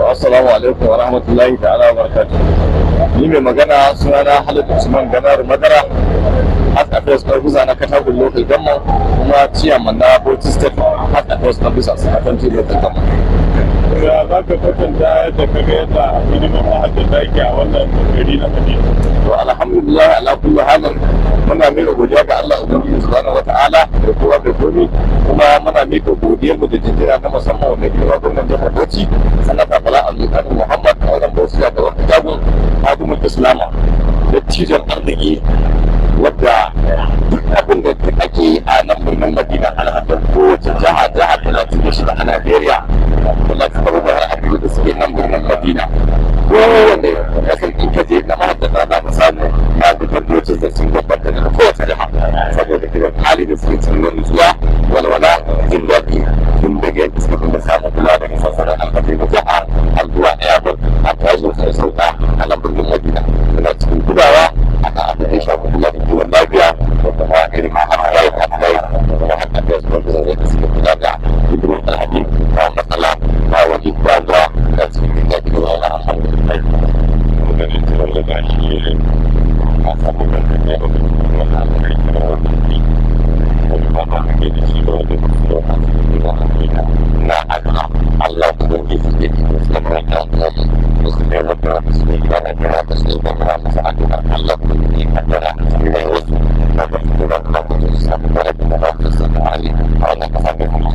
Assalamu alaikum wa rahmatullahi ta'ala wa barakatuh. Ni mai magana sunana Halid Usman Ganar Madara, Health Affairs Officer na Katagun Local Government kuma Chairman na Bauchi State Health Affairs Officers a Kanti Local Government. Ya za ka kwatanta yadda ka ga yadda hidimin mahajjata yake a wannan gari na Madina? To alhamdulillah ala kulli halin muna miƙa godiya ga Allah Ubangiji subhanahu wata'ala da kowa da komi, kuma muna miƙa godiyar mu da jinjina na musamman wa mai girma gwamnan jihar Bauchi Sanata Bala Abdulkadir Muhammad a wajen Bauchi da wata jagon Hadimul Islama da tijar arziki wadda duk abin da ake yi a nan birnin Madina alhadar kowace jiha 36 a Najeriya, kula da abubuwan abin da suke nan birnin Madina. Kowane kasar in ka je na mahajjata za ka samu na gwamnatocin da sun gabata da kowace jiha saboda irin hali da suke cikin nutsuwa, walwala, jin daɗi tun daga yadda suka kuma samun kula daga sassanin alfafi na jiha har zuwa airport a tashin sai sauka a nan birnin Madina. Muna cikin kulawa a kan abin da ya shafi kula da kiwon lafiya da kuma irin ma'amalai da kuma haka da su wanda zai da suke kula da hidimin alhaji ba matsala ba wani kwazuwa da cikin daɗi da wani alhamdulillah. Ganin cewa da ga shi a samun gangan ne da kuma al'amari da wani ne wani ba ma kake da shi da wani da wani da wani na Allah Ubangiji ya yi musamman da wani musulmai wadda su ne gana gana da su ne gana masu addu'ar Allah Ubangiji ya kaddara mai wasu na da kuma na da su samu wani da ba su samu hali a wannan kasa da kuma